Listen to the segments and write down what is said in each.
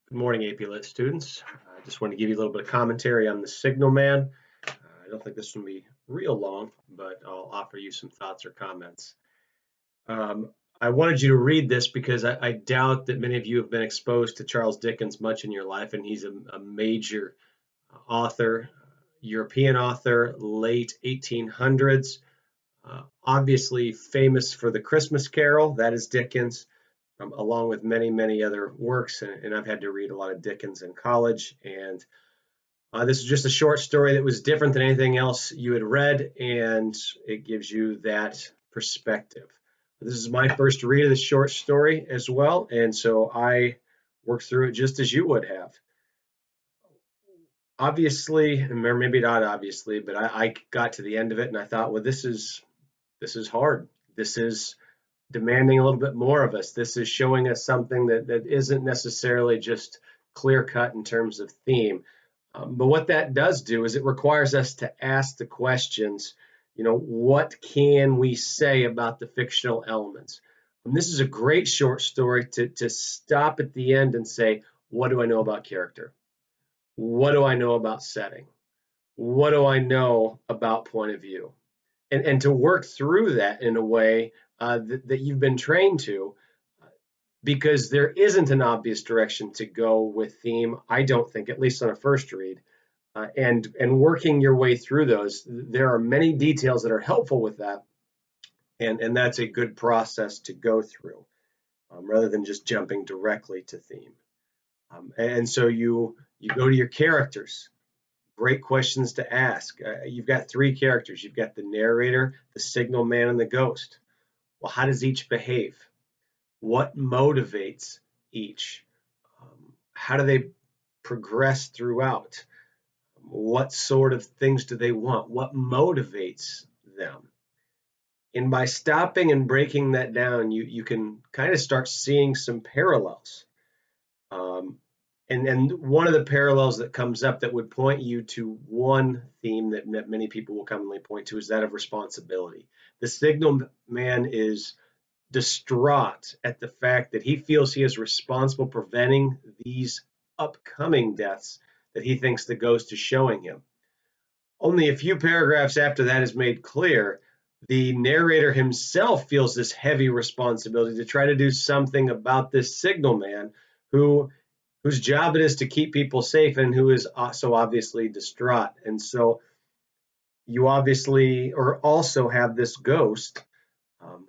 Good morning, AP Lit students. I just want to give you a little bit of commentary on the Signal Man. I don't think this will be real long, but I'll offer you some thoughts or comments. I wanted you to read this because I doubt that many of you have been exposed to Charles Dickens much in your life, and he's a major author, European author, late 1800s, obviously famous for The Christmas Carol, that is Dickens, along with many, many other works. And I've had to read a lot of Dickens in college. And this is just a short story that was different than anything else you had read, and it gives you that perspective. This is my first read of the short story as well, and so I worked through it just as you would have. Obviously, or maybe not obviously, but I got to the end of it and I thought, well, this is hard. This is demanding a little bit more of us. This is showing us something that isn't necessarily just clear cut in terms of theme. But what that does do is it requires us to ask the questions, what can we say about the fictional elements? And this is a great short story to stop at the end and say, what do I know about character? What do I know about setting? What do I know about point of view? And to work through that in a way that you've been trained to, because there isn't an obvious direction to go with theme, I don't think, at least on a first read. And working your way through those, there are many details that are helpful with that, and that's a good process to go through, rather than just jumping directly to theme. And so you go to your characters. Great questions to ask. You've got three characters. You've got the narrator, the signal man, and the ghost. Well, how does each behave? What motivates each? How do they progress throughout? What sort of things do they want? What motivates them? And by stopping and breaking that down, you can kind of start seeing some parallels. Um, and one of the parallels that comes up that would point you to one theme that many people will commonly point to is that of responsibility. The signal man is distraught at the fact that he feels he is responsible preventing these upcoming deaths that he thinks the ghost is showing him. Only a few paragraphs after that is made clear, the narrator himself feels this heavy responsibility to try to do something about this signal man whose job it is to keep people safe and who is so obviously distraught. And so you obviously or also have this ghost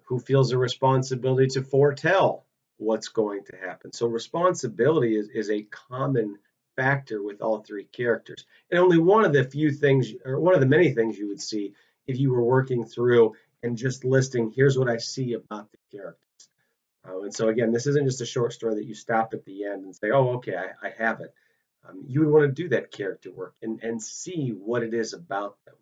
who feels a responsibility to foretell what's going to happen. So responsibility is a common factor with all three characters, and only one of the few things, or one of the many things you would see if you were working through and just listing, here's what I see about the characters. And so again, this isn't just a short story that you stop at the end and say, oh, okay, I have it. You would want to do that character work and see what it is about them.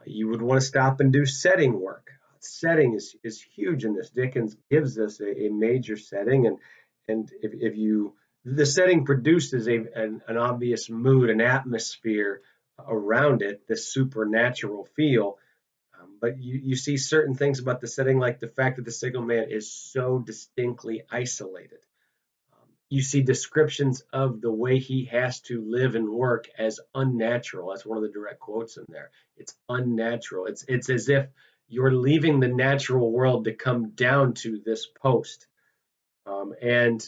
You would want to stop and do setting work. Setting is huge in this. Dickens gives us a major setting, and if you the setting produces an obvious mood, an atmosphere around it, this supernatural feel. But you see certain things about the setting, like the fact that the signal man is so distinctly isolated. You see descriptions of the way he has to live and work as unnatural. That's one of the direct quotes in there. It's unnatural. It's as if you're leaving the natural world to come down to this post. And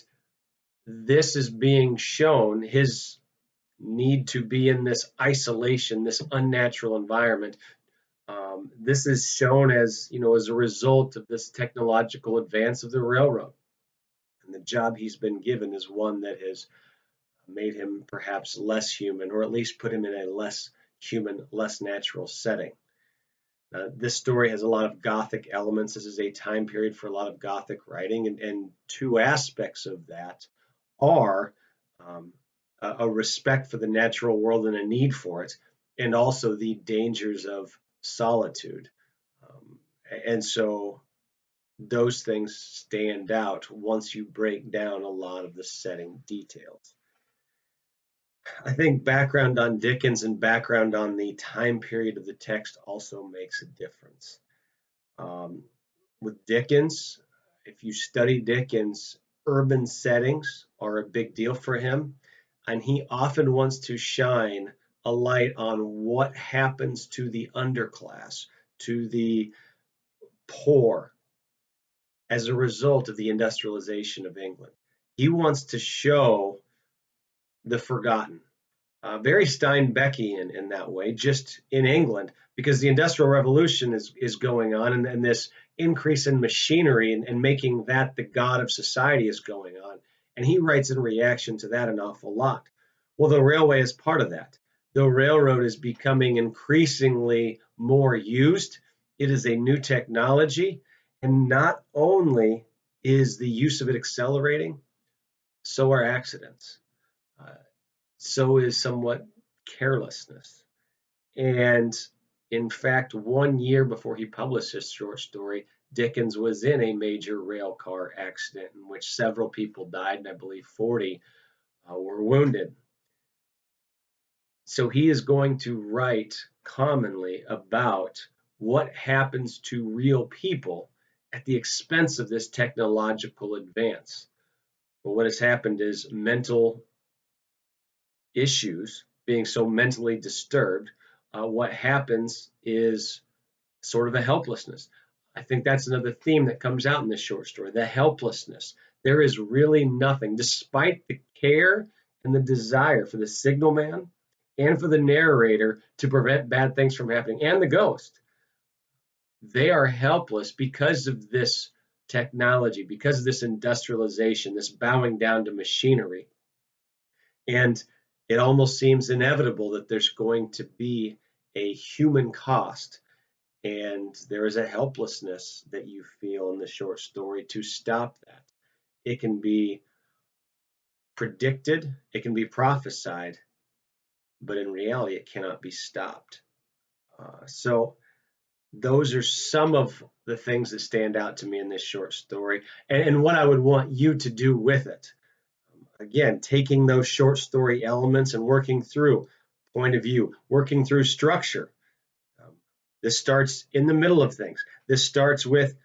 this is being shown, his need to be in this isolation, this unnatural environment. This is shown as a result of this technological advance of the railroad. And the job he's been given is one that has made him perhaps less human, or at least put him in a less human, less natural setting. This story has a lot of Gothic elements. This is a time period for a lot of Gothic writing, and two aspects of that are um, a respect for the natural world and a need for it, and also the dangers of solitude. Um, and so those things stand out once you break down a lot of the setting details. I think background on Dickens and background on the time period of the text also makes a difference. Um, with Dickens, if you study Dickens, urban settings are a big deal for him, and he often wants to shine a light on what happens to the underclass, to the poor, as a result of the industrialization of England. He wants to show the forgotten, very Steinbeckian in that way, just in England, because the Industrial Revolution is going on, and this increase in machinery and making that the god of society is going on. And he writes in reaction to that an awful lot. Well, the railway is part of that. The railroad is becoming increasingly more used. It is a new technology, and not only is the use of it accelerating, so are accidents. Uh, so is somewhat carelessness. And in fact, 1 year before he published this short story, Dickens was in a major rail car accident in which several people died, and I believe 40 were wounded. So he is going to write commonly about what happens to real people at the expense of this technological advance. But what has happened is mental issues, being so mentally disturbed, what happens is sort of a helplessness. I think that's another theme that comes out in this short story, the helplessness. There is really nothing, despite the care and the desire for the signalman and for the narrator to prevent bad things from happening, and the ghost. They are helpless because of this technology, because of this industrialization, this bowing down to machinery. And it almost seems inevitable that there's going to be a human cost. And there is a helplessness that you feel in the short story to stop that. It can be predicted, it can be prophesied, but in reality, it cannot be stopped. So, those are some of the things that stand out to me in this short story, and what I would want you to do with it. Again, taking those short story elements and working through point of view, working through structure. Um, this starts in the middle of things. This starts with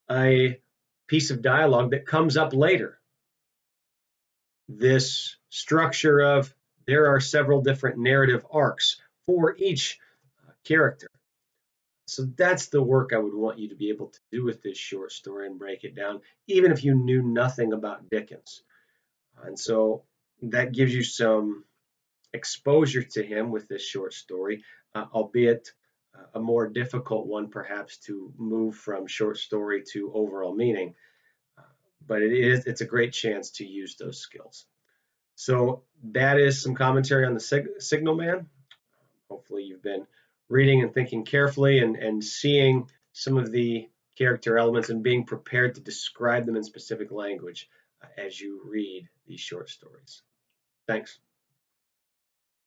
a piece of dialogue that comes up later. This structure of there are several different narrative arcs for each character. So that's the work I would want you to be able to do with this short story and break it down, even if you knew nothing about Dickens. And so that gives you some exposure to him with this short story, albeit a more difficult one perhaps to move from short story to overall meaning. Uh, but it's a great chance to use those skills. So that is some commentary on the Signal Man. Hopefully you've been reading and thinking carefully and seeing some of the character elements and being prepared to describe them in specific language as you read these short stories. Thanks.